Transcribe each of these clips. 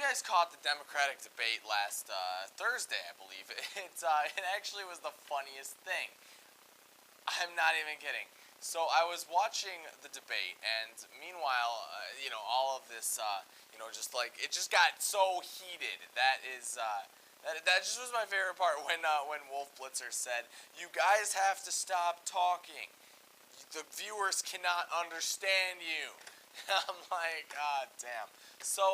guys caught the Democratic debate last Thursday, I believe. It actually was the funniest thing. I'm not even kidding. So I was watching the debate, and meanwhile, all of this, just like it just got so heated. That just was my favorite part when Wolf Blitzer said, "You guys have to stop talking. The viewers cannot understand you." I'm like, God damn. So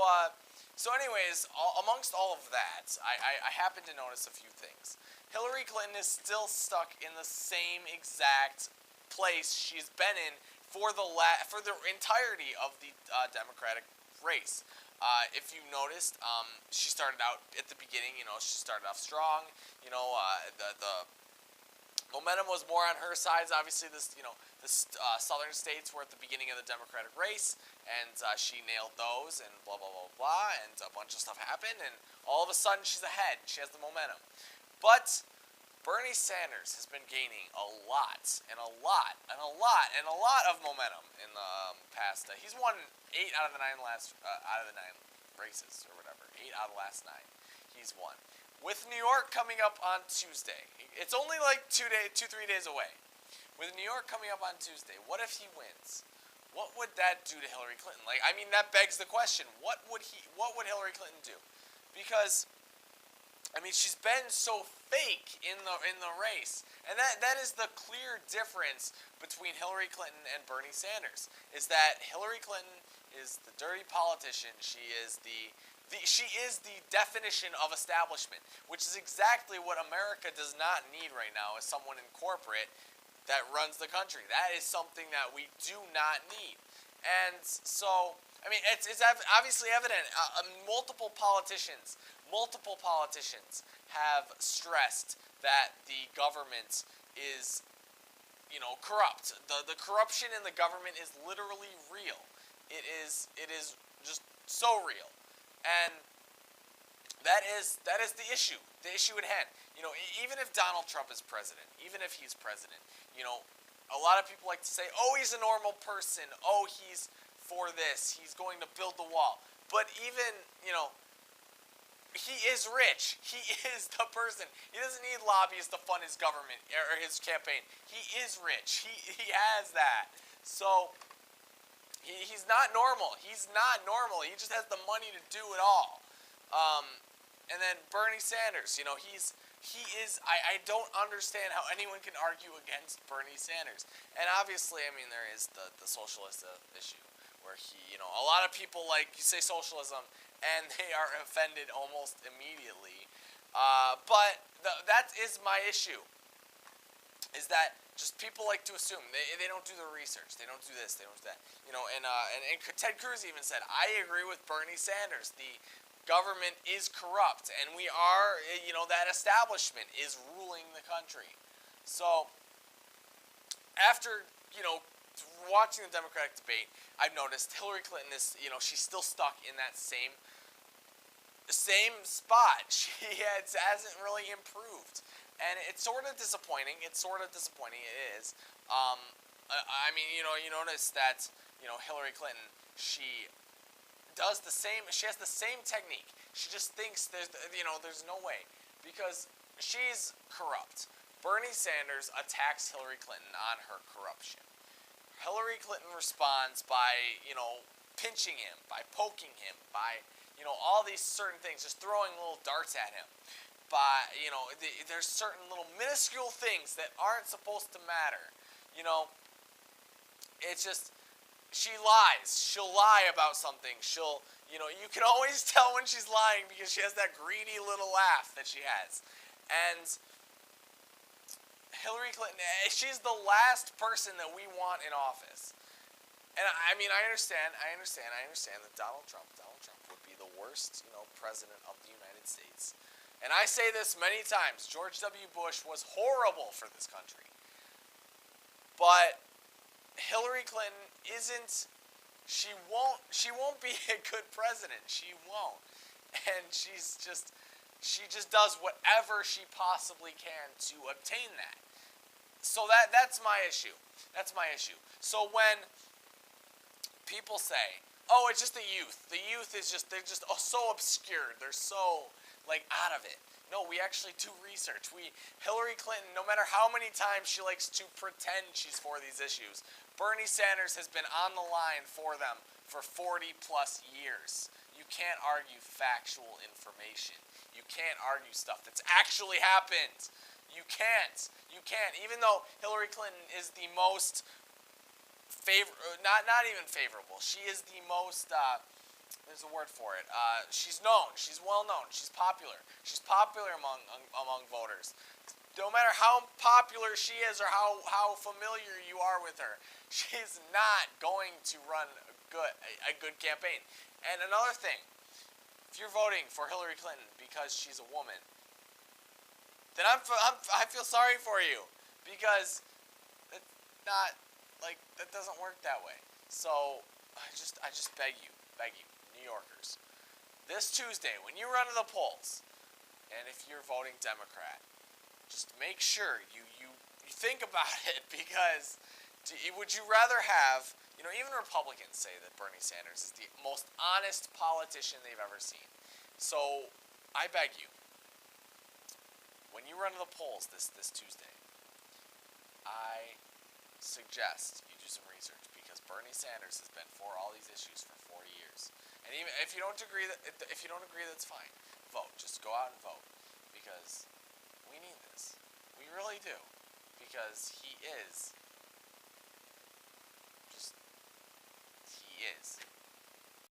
anyways, amongst all of that, I happen to notice a few things. Hillary Clinton is still stuck in the same exact place she's been in for the entirety of the Democratic race. If you noticed, she started out at the beginning. She started off strong. The momentum was more on her side. Obviously, the southern states were at the beginning of the Democratic race, and she nailed those, and blah, blah, blah, blah, and a bunch of stuff happened, and all of a sudden she's ahead. She has the momentum. But Bernie Sanders has been gaining a lot of momentum in the past. He's won 8 out of the 9 races, or whatever. 8 out of the last 9 he's won. With New York coming up on Tuesday, it's only like 3 days away. With New York coming up on Tuesday, what if he wins? What would that do to Hillary Clinton? That begs the question: what would Hillary Clinton do? Because she's been so fake in the race, and that is the clear difference between Hillary Clinton and Bernie Sanders. Is that Hillary Clinton is the dirty politician? She is the definition of establishment, which is exactly what America does not need right now, is someone in corporate that runs the country. That is something that we do not need. And so, it's obviously evident. Multiple politicians have stressed that the government is, corrupt. The corruption in the government is literally real. It is just so real. And that is the issue at hand. Even if Donald Trump is president, even if he's president, a lot of people like to say, "Oh, he's a normal person. Oh, he's for this. He's going to build the wall." But even, he is rich. He is the person. He doesn't need lobbyists to fund his government or his campaign. He is rich. He has that. So he's not normal. He's not normal. He just has the money to do it all. And then Bernie Sanders, he is. I don't understand how anyone can argue against Bernie Sanders. And obviously, there is the socialist issue, where a lot of people, you say socialism, and they are offended almost immediately. But that is my issue, is that just people like to assume. They don't do the research. They don't do this. They don't do that. And Ted Cruz even said, "I agree with Bernie Sanders. The government is corrupt, and we are, that establishment is ruling the country." So, after, watching the Democratic debate, I've noticed Hillary Clinton is, she's still stuck in that same spot. She hasn't really improved, and it's sort of disappointing. It is. You notice that, Hillary Clinton, she has the same technique. She just thinks there's no way, because she's corrupt. Bernie Sanders attacks Hillary Clinton on her corruption. Hillary Clinton responds by, pinching him, by poking him, by, all these certain things, just throwing little darts at him. By, there's certain little minuscule things that aren't supposed to matter. It's just, she lies. She'll lie about something. You can always tell when she's lying, because she has that greedy little laugh that she has. And Hillary Clinton, she's the last person that we want in office. And I understand that Donald Trump would be the worst, president of the United States. And I say this many times, George W. Bush was horrible for this country. But Hillary Clinton isn't, she won't be a good president. She won't. And she just does whatever she possibly can to obtain that. So that's my issue. So when people say, Oh, it's just the youth. The youth is just, they're just so obscured. They're so, like, out of it. No, we actually do research. Hillary Clinton, no matter how many times she likes to pretend she's for these issues, Bernie Sanders has been on the line for them for 40 plus years. You can't argue factual information. You can't argue stuff that's actually happened. You can't. You can't. Even though Hillary Clinton is the most not even favorable. She is the most, there's a word for it. She's known. She's well known. She's popular. She's popular among voters. No matter how popular she is or how familiar you are with her, she's not going to run a good campaign. And another thing, if you're voting for Hillary Clinton because she's a woman, then I feel sorry for you, because it's not, like, that doesn't work that way. So I just beg you, New Yorkers, this Tuesday when you run to the polls, and if you're voting Democrat, just make sure you think about it, because would you rather have, even Republicans say that Bernie Sanders is the most honest politician they've ever seen. So I beg you, when you run to the polls this Tuesday, I suggest you do some research, because Bernie Sanders has been for all these issues for 40 years. And even if you don't agree, that's fine. Vote. Just go out and vote, because we need this. We really do, because he is